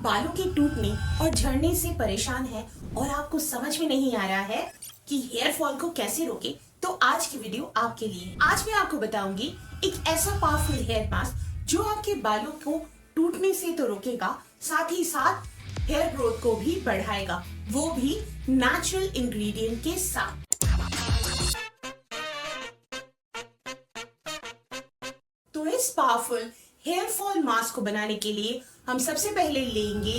बालों के टूटने और झड़ने से परेशान हैं और आपको समझ में नहीं आ रहा है कि हेयर फॉल को कैसे रोके, तो आज की वीडियो आपके लिए है। आज मैं आपको बताऊंगी एक ऐसा पावरफुल हेयर मास्क जो आपके बालों को टूटने से तो रोकेगा, साथ ही साथ हेयर ग्रोथ को भी बढ़ाएगा, वो भी नेचुरल इंग्रेडिएंट के साथ। तो इस पावरफुल हेयर फॉल मास्क को बनाने के लिए हम सबसे पहले लेंगे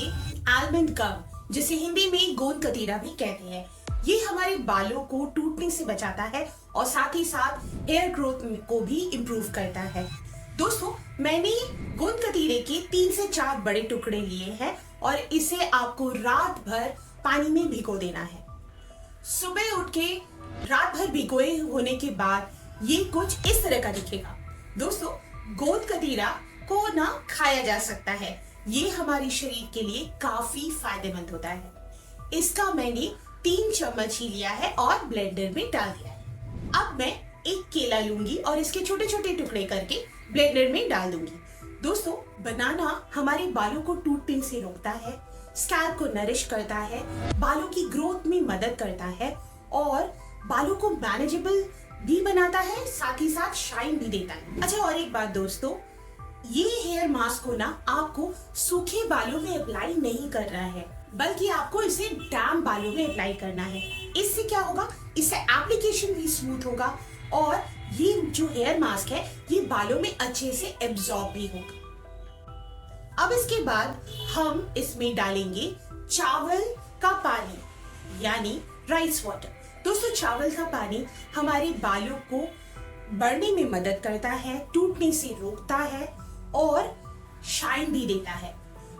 आलमंड गम, जिसे हिंदी में गोंद कतीरा भी कहते हैं। ये हमारे बालों को टूटने से बचाता है और साथ ही साथ हेयर ग्रोथ को भी इम्प्रूव करता है। दोस्तों, मैंने गोंद कतीरे के 3 से 4 बड़े टुकड़े लिए हैं और इसे आपको रात भर पानी में भिगो देना है। सुबह उठ के रात भर भिगोए होने के बाद ये कुछ इस तरह का दिखेगा। दोस्तों, गोंद कतीरा को ना खाया जा सकता है, ये हमारे शरीर के लिए काफी फायदेमंद होता है। इसका मैंने 3 चम्मच ही लिया है और ब्लेंडर में डाल दिया है। अब मैं एक केला लूंगी और इसके छोटे छोटे टुकड़े करके ब्लेंडर में डाल दूंगी। दोस्तों, बनाना हमारे बालों को टूटने से रोकता है, स्कैल्प को नरिश करता है, बालों की ग्रोथ में मदद करता है और बालों को मैनेजेबल भी बनाता है, साथ ही साथ शाइन भी देता है। अच्छा, और एक बात दोस्तों, ये हेयर मास्क को ना आपको सूखे बालों में अप्लाई नहीं करना है, बल्कि आपको इसे डैम्प बालों में अप्लाई करना है। इससे क्या होगा, इससे एप्लीकेशन भी स्मूथ होगा और ये जो हेयर मास्क है ये बालों में अच्छे से एब्जॉर्ब भी होगा। अब इसके बाद हम इसमें डालेंगे चावल का पानी, यानी राइस वाटर। दोस्तों, चावल का पानी हमारे बालों को बढ़ने में मदद करता है, टूटने से रोकता है और शाइन भी देता है।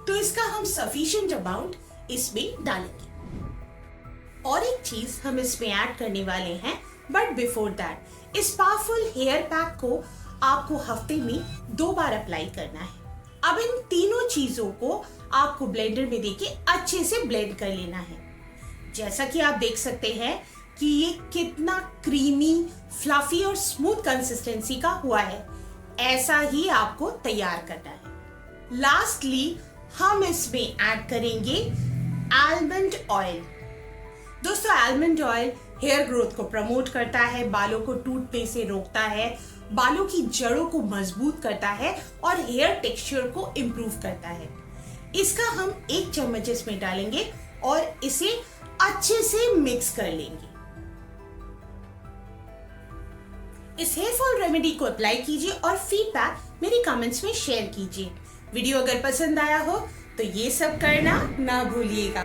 तो इसका हम सफिशिएंट अमाउंट इसमें डालेंगे। और एक चीज हम इसमें ऐड करने वाले हैं, बट बिफोर दैट इस पावरफुल हेयर पैक को आपको हफ्ते में 2 बार अप्लाई करना है। अब इन तीनों चीजों को आपको ब्लेंडर में देके अच्छे से ब्लेंड कर लेना है। जैसा कि आप देख सकते हैं कि ये कितना क्रीमी, फ्लफी और स्मूथ कंसिस्टेंसी का हुआ है, ऐसा ही आपको तैयार करना है। लास्टली हम इसमें ऐड करेंगे आलमंड ऑयल। दोस्तों, आलमंड ऑयल हेयर ग्रोथ को प्रमोट करता है, बालों को टूटने से रोकता है, बालों की जड़ों को मजबूत करता है और हेयर टेक्सचर को इम्प्रूव करता है। इसका हम 1 चम्मच इसमें डालेंगे और इसे अच्छे से मिक्स कर लेंगे। इस हेयर फॉल रेमेडी को अप्लाई कीजिए और फीडबैक मेरे कमेंट्स में शेयर कीजिए। वीडियो अगर पसंद आया हो तो ये सब करना ना भूलिएगा।